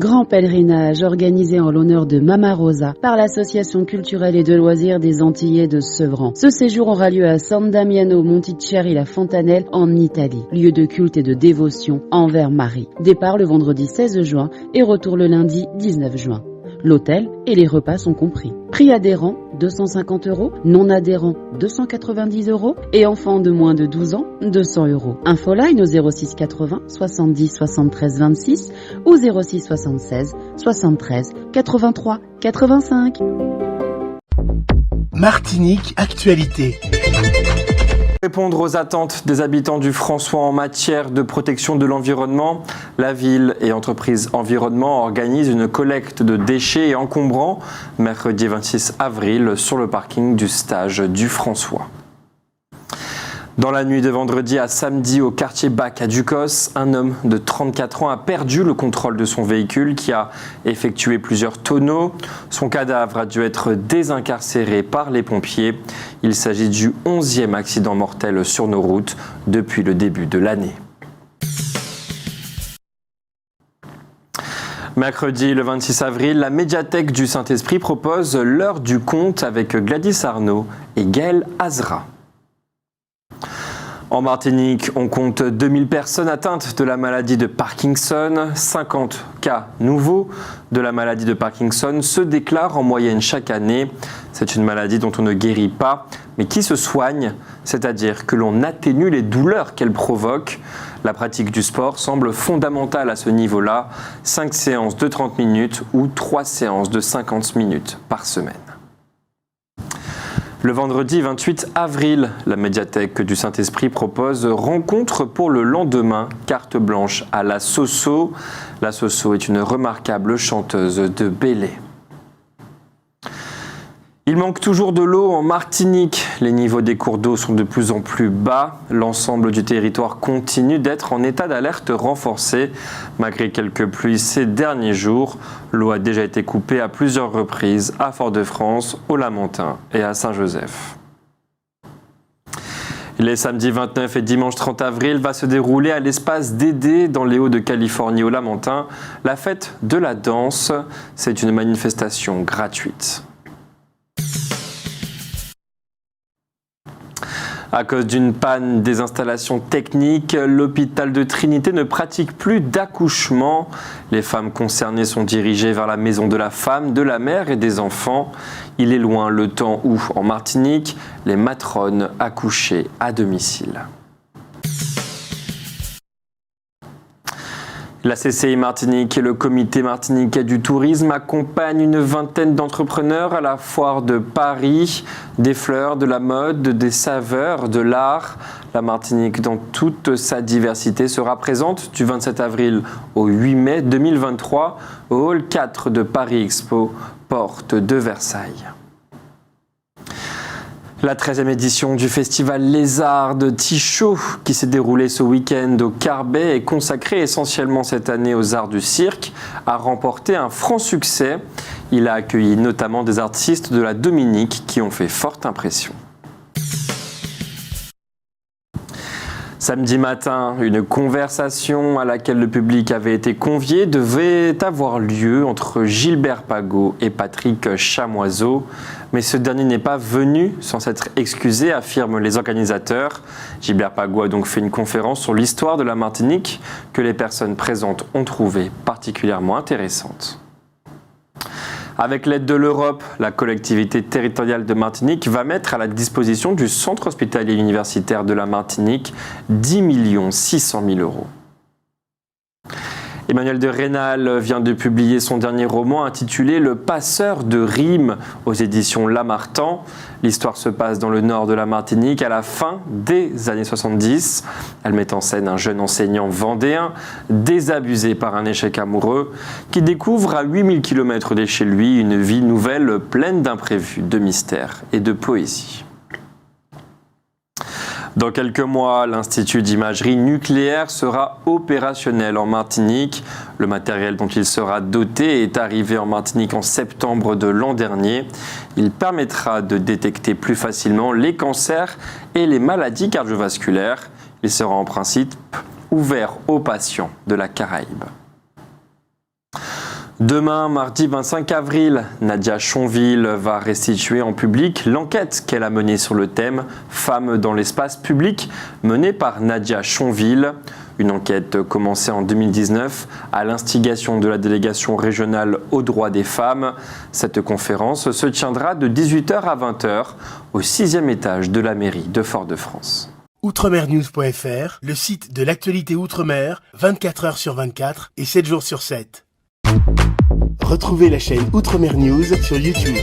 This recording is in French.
Grand pèlerinage organisé en l'honneur de Mama Rosa par l'Association culturelle et de loisirs des Antillais de Sevran. Ce séjour aura lieu à San Damiano Monticeri la Fontanelle en Italie, lieu de culte et de dévotion envers Marie. Départ le vendredi 16 juin et retour le lundi 19 juin. L'hôtel et les repas sont compris. Prix adhérent 250 €, non adhérent 290 € et enfants de moins de 12 ans 200 €. Infoline au 06 80 70 73 26 ou 06 76 73 83 85. Martinique Actualité. Répondre aux attentes des habitants du François en matière de protection de l'environnement, la ville et entreprises environnement organisent une collecte de déchets et encombrants mercredi 26 avril sur le parking du stage du François. Dans la nuit de vendredi à samedi au quartier Bac à Ducos, un homme de 34 ans a perdu le contrôle de son véhicule qui a effectué plusieurs tonneaux. Son cadavre a dû être désincarcéré par les pompiers. Il s'agit du 11e accident mortel sur nos routes depuis le début de l'année. Mercredi le 26 avril, la médiathèque du Saint-Esprit propose l'heure du conte avec Gladys Arnaud et Gaël Azra. En Martinique, on compte 2000 personnes atteintes de la maladie de Parkinson. 50 cas nouveaux de la maladie de Parkinson se déclarent en moyenne chaque année. C'est une maladie dont on ne guérit pas, mais qui se soigne, c'est-à-dire que l'on atténue les douleurs qu'elle provoque. La pratique du sport semble fondamentale à ce niveau-là. 5 séances de 30 minutes ou 3 séances de 50 minutes par semaine. Le vendredi 28 avril, la médiathèque du Saint-Esprit propose Rencontre pour le lendemain, carte blanche à la Soso. La Soso est une remarquable chanteuse de Bélé. Il manque toujours de l'eau en Martinique. Les niveaux des cours d'eau sont de plus en plus bas. L'ensemble du territoire continue d'être en état d'alerte renforcé. Malgré quelques pluies ces derniers jours, l'eau a déjà été coupée à plusieurs reprises à Fort-de-France, au Lamentin et à Saint-Joseph. Les samedis 29 et dimanche 30 avril va se dérouler à l'espace Dédé dans les Hauts-de-Californie au Lamentin la fête de la danse. C'est une manifestation gratuite. À cause d'une panne des installations techniques, l'hôpital de Trinité ne pratique plus d'accouchement. Les femmes concernées sont dirigées vers la maison de la femme, de la mère et des enfants. Il est loin le temps où, en Martinique, les matrones accouchaient à domicile. La CCI Martinique et le Comité martiniquais du tourisme accompagnent une vingtaine d'entrepreneurs à la foire de Paris. Des fleurs, de la mode, des saveurs, de l'art. La Martinique, dans toute sa diversité, sera présente du 27 avril au 8 mai 2023 au Hall 4 de Paris Expo, porte de Versailles. La 13e édition du festival Les Arts de Tichot, qui s'est déroulé ce week-end au Carbet, est consacrée essentiellement cette année aux arts du cirque, a remporté un franc succès. Il a accueilli notamment des artistes de la Dominique qui ont fait forte impression. Samedi matin, une conversation à laquelle le public avait été convié devait avoir lieu entre Gilbert Pagot et Patrick Chamoiseau. Mais ce dernier n'est pas venu sans s'être excusé, affirment les organisateurs. Gilbert Pagot a donc fait une conférence sur l'histoire de la Martinique que les personnes présentes ont trouvée particulièrement intéressante. Avec l'aide de l'Europe, la collectivité territoriale de Martinique va mettre à la disposition du centre hospitalier universitaire de la Martinique 10 600 000 €. Emmanuel de Rênal vient de publier son dernier roman intitulé Le Passeur de rimes aux éditions Lamartine. L'histoire se passe dans le nord de la Martinique à la fin des années 70. Elle met en scène un jeune enseignant vendéen désabusé par un échec amoureux qui découvre à 8000 km de chez lui une vie nouvelle pleine d'imprévus, de mystères et de poésie. Dans quelques mois, l'Institut d'imagerie nucléaire sera opérationnel en Martinique. Le matériel dont il sera doté est arrivé en Martinique en septembre de l'an dernier. Il permettra de détecter plus facilement les cancers et les maladies cardiovasculaires. Il sera en principe ouvert aux patients de la Caraïbe. Demain, mardi 25 avril, Nadia Chonville va restituer en public l'enquête qu'elle a menée sur le thème « Femmes dans l'espace public » menée par Nadia Chonville. Une enquête commencée en 2019 à l'instigation de la délégation régionale aux droits des femmes. Cette conférence se tiendra de 18h à 20h au 6e étage de la mairie de Fort-de-France. Outremernews.fr, le site de l'actualité Outre-mer, 24h sur 24 et 7 jours sur 7. Retrouvez la chaîne Outremer News sur YouTube.